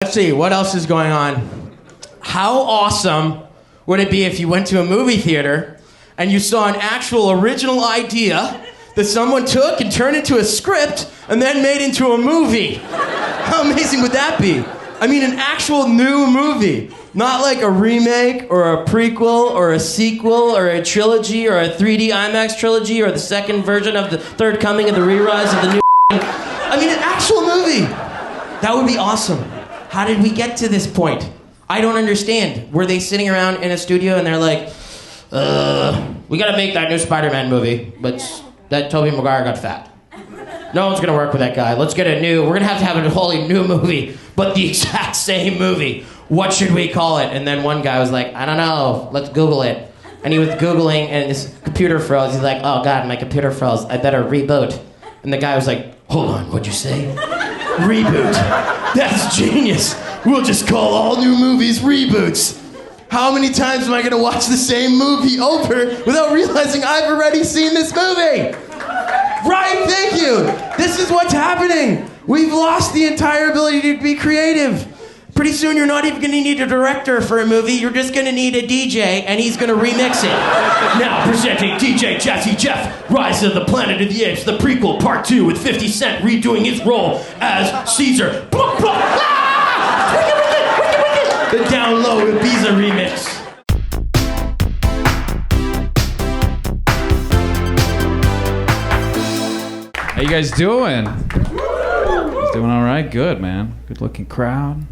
Let's see, what else is going on? How awesome would it be if you went to a movie theater and you saw an actual original idea that someone took and turned into a script and then made into a movie? How amazing would that be? I mean, an actual new movie. Not like a remake or a prequel or a sequel or a trilogy or a 3D IMAX trilogy or the second version of the Third Coming of the Re-Rise of the New... I mean, an actual movie. That would be awesome. How did we get to this point? I don't understand. Were they sitting around in a studio and they're like, we gotta make that new Spider-Man movie, but that Tobey Maguire got fat. No one's gonna work with that guy. Let's get we're gonna have a wholly new movie, but the exact same movie. What should we call it? And then one guy was like, I don't know, let's Google it. And he was Googling and his computer froze. He's like, oh God, my computer froze. I better reboot. And the guy was like, hold on, what'd you say? Reboot. That's genius. We'll just call all new movies reboots. How many times am I gonna watch the same movie over without realizing I've already seen this movie? Right, thank you. This is what's happening. We've lost the entire ability to be creative. Pretty soon you're not even gonna need a director for a movie, you're just gonna need a DJ and he's gonna remix it. Now presenting DJ Jazzy Jeff, Rise of the Planet of the Apes, the prequel part 2 with 50 Cent redoing his role as Caesar. The Down Low Ibiza remix. How you guys doing? Doing all right? Good, man. Good looking crowd.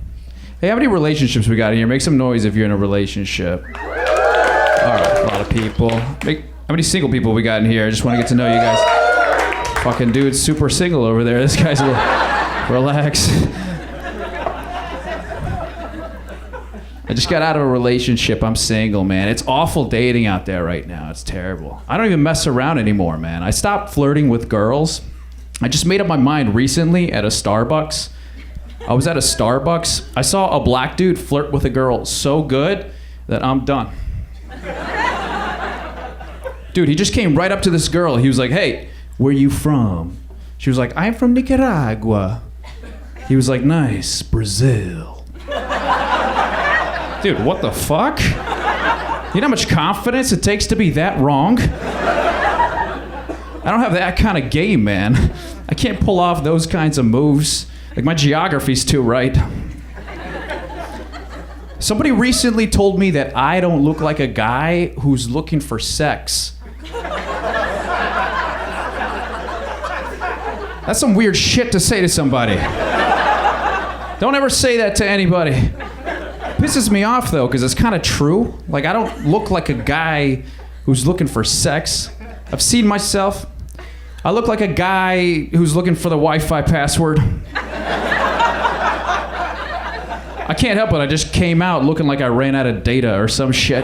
Hey, how many relationships we got in here? Make some noise if you're in a relationship. All right, a lot of people. How many single people we got in here? I just want to get to know you guys. Fucking dude's super single over there. This guy's a little... Relax. I just got out of a relationship. I'm single, man. It's awful dating out there right now. It's terrible. I don't even mess around anymore, man. I stopped flirting with girls. I just made up my mind recently at a Starbucks. I was at a Starbucks. I saw a black dude flirt with a girl so good that I'm done. Dude, he just came right up to this girl. He was like, hey, where you from? She was like, I'm from Nicaragua. He was like, nice, Brazil. Dude, what the fuck? You know how much confidence it takes to be that wrong? I don't have that kind of game, man. I can't pull off those kinds of moves. Like, my geography's too right. Somebody recently told me that I don't look like a guy who's looking for sex. That's some weird shit to say to somebody. Don't ever say that to anybody. Pisses me off though, because it's kind of true. Like, I don't look like a guy who's looking for sex. I've seen myself. I look like a guy who's looking for the Wi-Fi password. I can't help it, I just came out looking like I ran out of data or some shit.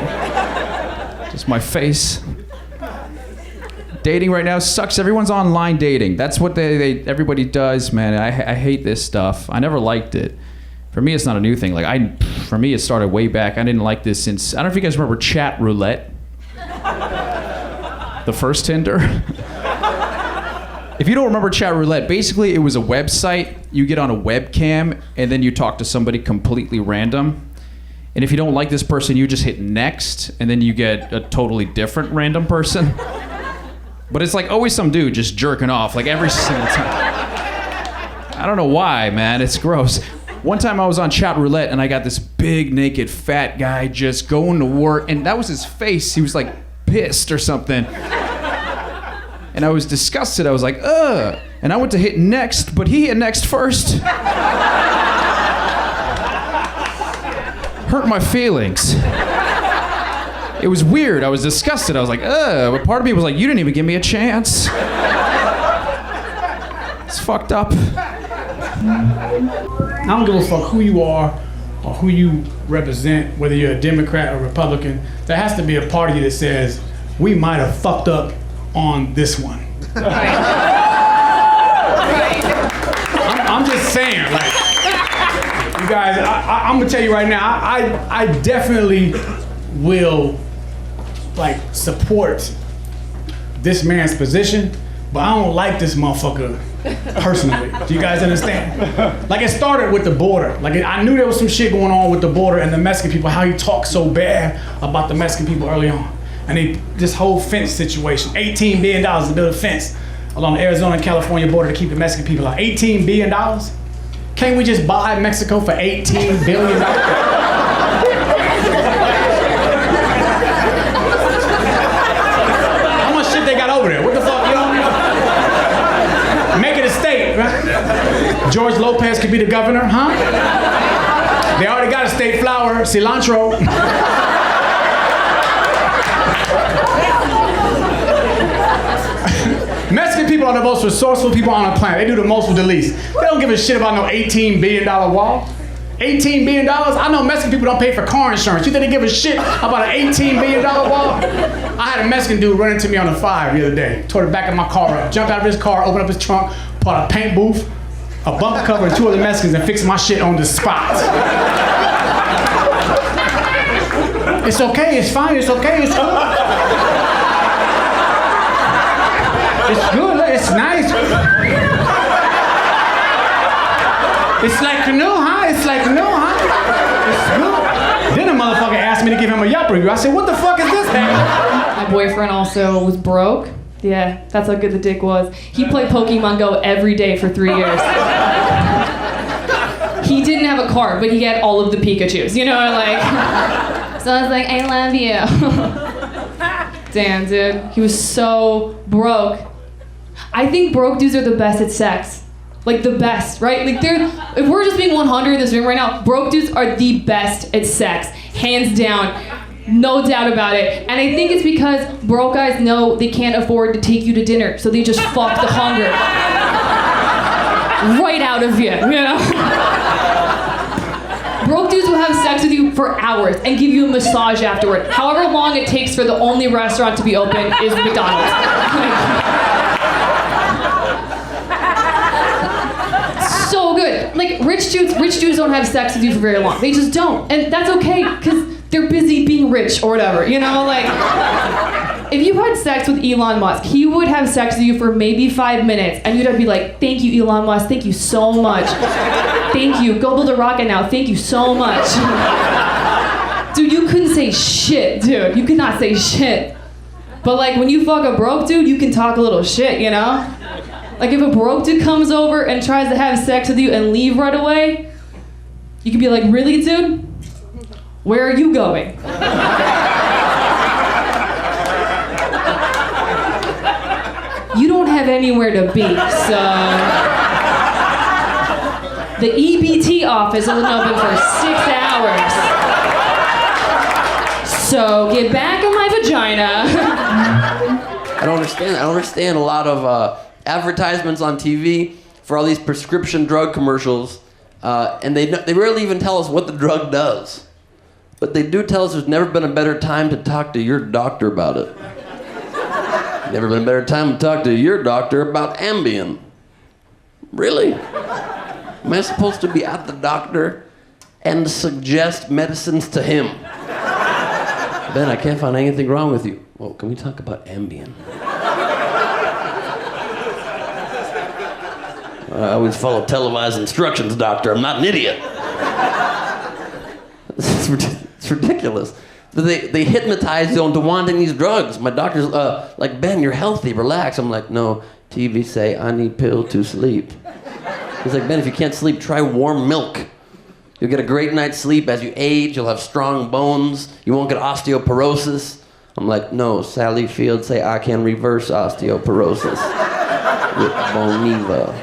Just my face. Dating right now sucks. Everyone's online dating. That's what everybody does, man. I hate this stuff. I never liked it. For me, it's not a new thing. For me, it started way back. I didn't like this since, I don't know if you guys remember Chat Roulette. The first Tinder. If you don't remember Chat Roulette, basically it was a website. You get on a webcam and then you talk to somebody completely random. And if you don't like this person, you just hit next and then you get a totally different random person. But it's like always some dude just jerking off like every single time. I don't know why, man. It's gross. One time I was on Chat Roulette and I got this big naked fat guy just going to work and that was his face. He was like pissed or something. And I was disgusted. I was like, ugh. And I went to hit next, but he hit next first. Hurt my feelings. It was weird. I was disgusted. I was like, ugh. But part of me was like, you didn't even give me a chance. It's fucked up. I don't give a fuck who you are or who you represent, whether you're a Democrat or Republican. There has to be a part of you that says, we might have fucked up on this one. I'm just saying, like, you guys, I'm gonna tell you right now, I definitely will, like, support this man's position, but I don't like this motherfucker Personally, do you guys understand? Like it started with the border. Like I knew there was some shit going on with the border and the Mexican people. How he talked so bad about the Mexican people early on, and this whole fence situation. $18 billion to build a fence along the Arizona and California border to keep the Mexican people out. $18 billion? Can't we just buy Mexico for $18 billion? How much shit they got over there? What the fuck? You know what I mean? Make it a state, right? George Lopez could be the governor, huh? They already got a state flower, cilantro. Mexican people are the most resourceful people on the planet. They do the most with the least. They don't give a shit about no $18 billion wall. $18 billion? I know Mexican people don't pay for car insurance. You think they give a shit about an $18 billion wall? I had a Mexican dude run into me on the 5 the other day. Tore the back of my car up. Jumped out of his car, opened up his trunk, pulled out a paint booth, a bumper cover, and 2 other Mexicans and fixed my shit on the spot. It's okay, it's fine, it's okay, it's good. It's good, it's nice. It's like canoe, huh? It's like canoe, huh? It's good. Then a motherfucker asked me to give him a Yelp review. I said, what the fuck is this, man? My boyfriend also was broke. Yeah, that's how good the dick was. He played Pokemon Go every day for 3 years. He didn't have a car, but he had all of the Pikachus, you know, like. So I was like, I love you. Damn, dude. He was so broke. I think broke dudes are the best at sex. Like the best, right? Like if we're just being 100 in this room right now, broke dudes are the best at sex. Hands down. No doubt about it. And I think it's because broke guys know they can't afford to take you to dinner, so they just fuck the hunger right out of you, you know? Broke dudes will have sex with you for hours and give you a massage afterward. However long it takes for the only restaurant to be open is McDonald's. So good. Like rich dudes don't have sex with you for very long. They just don't. And that's okay, because they're busy being rich or whatever, you know? Like, if you had sex with Elon Musk, he would have sex with you for maybe 5 minutes, and you'd be like, thank you, Elon Musk, thank you so much. Thank you, go build a rocket now, thank you so much. Dude, you couldn't say shit, dude. You could not say shit. But like, when you fuck a broke dude, you can talk a little shit, you know? Like, if a broke dude comes over and tries to have sex with you and leave right away, you could be like, really, dude? Where are you going? You don't have anywhere to be, so... The EBT office isn't open for 6 hours. So get back in my vagina. I don't understand a lot of advertisements on TV for all these prescription drug commercials, and they rarely even tell us what the drug does. But they do tell us there's never been a better time to talk to your doctor about it. Never been a better time to talk to your doctor about Ambien. Really? Am I supposed to be at the doctor and suggest medicines to him? Ben, I can't find anything wrong with you. Well, can we talk about Ambien? I always follow televised instructions, doctor. I'm not an idiot. It's ridiculous. They hypnotize you into wanting these drugs. My doctor's like, Ben, you're healthy, relax. I'm like, no, TV say I need pill to sleep. He's like, Ben, if you can't sleep, try warm milk. You'll get a great night's sleep. As you age, you'll have strong bones. You won't get osteoporosis. I'm like, no, Sally Field say I can reverse osteoporosis with Boniva.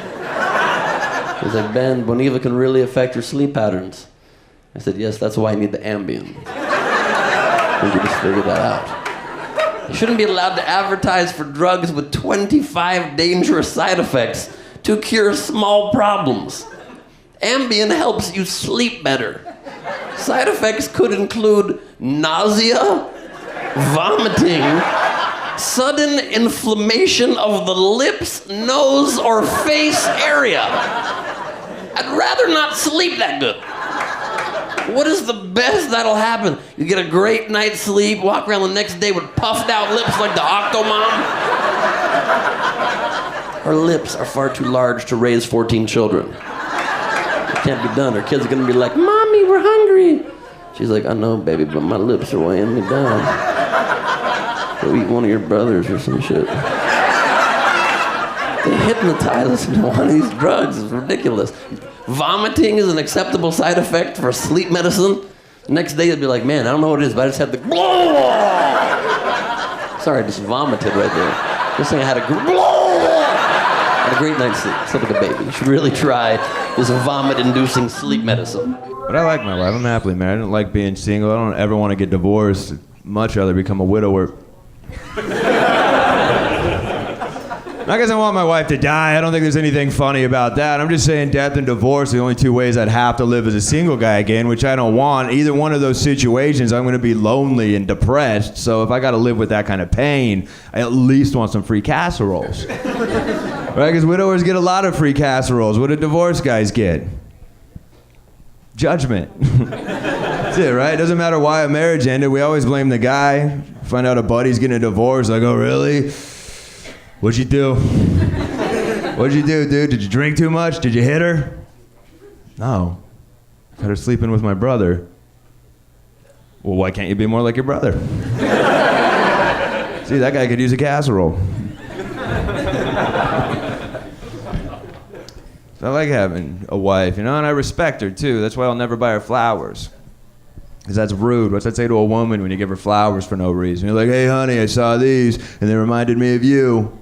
He's like, Ben, Boniva can really affect your sleep patterns. I said, yes, that's why I need the Ambien. We can just figure that out. You shouldn't be allowed to advertise for drugs with 25 dangerous side effects to cure small problems. Ambien helps you sleep better. Side effects could include nausea, vomiting, sudden inflammation of the lips, nose, or face area. I'd rather not sleep that good. What is the best that'll happen? You get a great night's sleep, walk around the next day with puffed out lips like the Octomom. Her lips are far too large to raise 14 children. It can't be done. Her kids are gonna be like, Mommy, we're hungry. She's like, I know, baby, but my lips are weighing me down. Go eat one of your brothers or some shit. They hypnotize us into one of these drugs. It's ridiculous. Vomiting is an acceptable side effect for sleep medicine. Next day, they'd be like, man, I don't know what it is, but I just had the... Sorry, I just vomited right there. Just saying I had a great night's sleep. Slept like a baby. You should really try this vomit-inducing sleep medicine. But I like my life. I'm happily married. I don't like being single. I don't ever want to get divorced. I'd much rather become a widower. Not because I want my wife to die. I don't think there's anything funny about that. I'm just saying death and divorce are the only two ways I'd have to live as a single guy again, which I don't want. Either one of those situations, I'm going to be lonely and depressed. So if I got to live with that kind of pain, I at least want some free casseroles. Right? Because widowers get a lot of free casseroles. What do divorce guys get? Judgment. That's it, right? It doesn't matter why a marriage ended. We always blame the guy. Find out a buddy's getting a divorce. Like, oh, really? What'd you do? What'd you do, dude? Did you drink too much? Did you hit her? No. I had her sleeping with my brother. Well, why can't you be more like your brother? See, that guy could use a casserole. So I like having a wife, you know, and I respect her too. That's why I'll never buy her flowers. Because that's rude. What's that say to a woman when you give her flowers for no reason? You're like, hey, honey, I saw these, and they reminded me of you.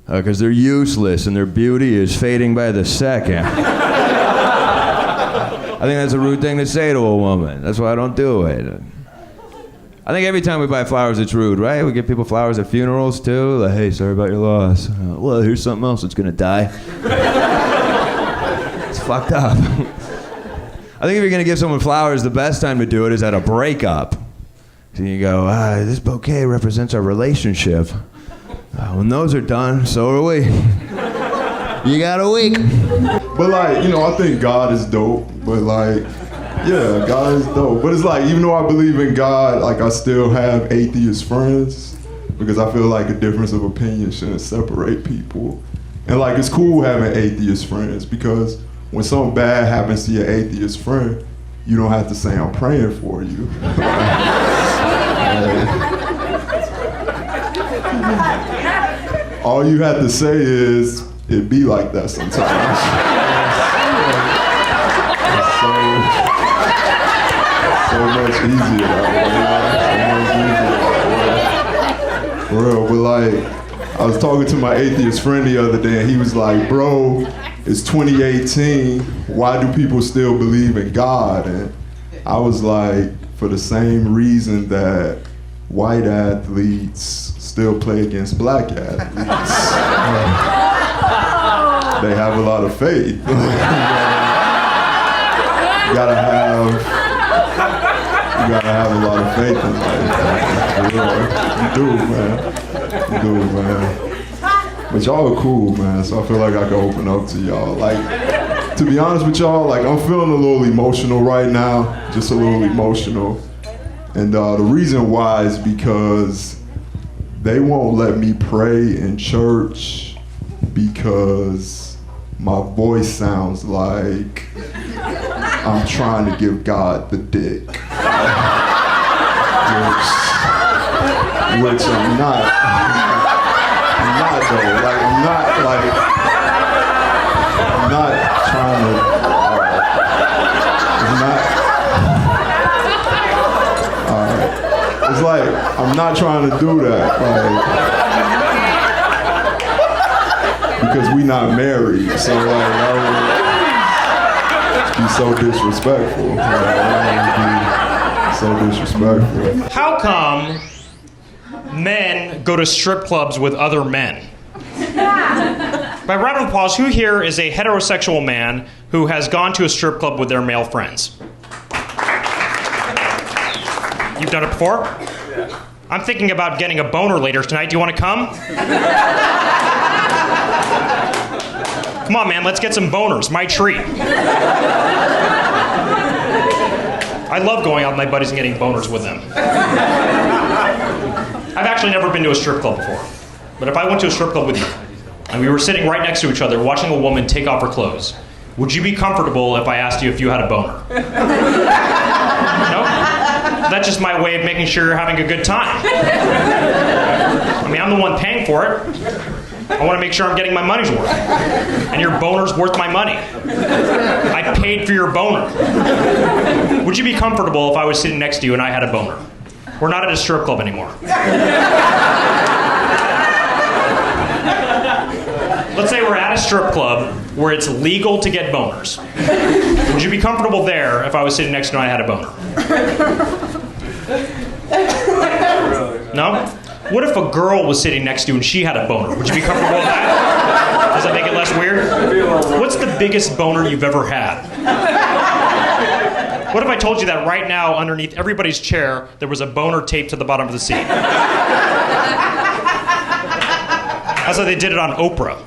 Because they're useless, and their beauty is fading by the second. I think that's a rude thing to say to a woman. That's why I don't do it. I think every time we buy flowers, it's rude, right? We give people flowers at funerals, too. Like, hey, sorry about your loss. Well, here's something else that's going to die. It's fucked up. I think if you're going to give someone flowers, the best time to do it is at a breakup. So you go, this bouquet represents our relationship. When those are done, so are we. You got a week. But like, you know, I think God is dope. But like, yeah, God is dope. But it's like, even though I believe in God, like I still have atheist friends because I feel like a difference of opinion shouldn't separate people. And like, it's cool having atheist friends because when something bad happens to your atheist friend, you don't have to say I'm praying for you. All you have to say is, it be like that sometimes. So much easier that way. For real, but like, I was talking to my atheist friend the other day and he was like, bro, it's 2018, why do people still believe in God? And I was like, for the same reason that white athletes still play against black athletes. They have a lot of faith. You gotta have a lot of faith in life. You do, man. But y'all are cool, man, so I feel like I can open up to y'all. Like, to be honest with y'all, like I'm feeling a little emotional right now, just a little emotional. And the reason why is because they won't let me pray in church because my voice sounds like I'm trying to give God the dick. Which I'm not. I'm not though. Like, I'm not trying to, it's like, I'm not trying to do that, like, because we not married, so like, I would be so disrespectful. Like, I would be so disrespectful. How come men go to strip clubs with other men? By round of applause, who here is a heterosexual man who has gone to a strip club with their male friends? You've done it before? Yeah. I'm thinking about getting a boner later tonight. Do you want to come? Come on, man, let's get some boners. My treat. I love going out with my buddies and getting boners with them. I've actually never been to a strip club before. But if I went to a strip club with you, and we were sitting right next to each other watching a woman take off her clothes, would you be comfortable if I asked you if you had a boner? No? That's just my way of making sure you're having a good time. I mean, I'm the one paying for it. I want to make sure I'm getting my money's worth. And your boner's worth my money. I paid for your boner. Would you be comfortable if I was sitting next to you and I had a boner? We're not at a strip club anymore. Let's say we're at a strip club where it's legal to get boners. Would you be comfortable there if I was sitting next to you and I had a boner? No? What if a girl was sitting next to you and she had a boner? Would you be comfortable with that? Does that make it less weird? What's the biggest boner you've ever had? What if I told you that right now underneath everybody's chair there was a boner taped to the bottom of the seat? That's how they did it on Oprah.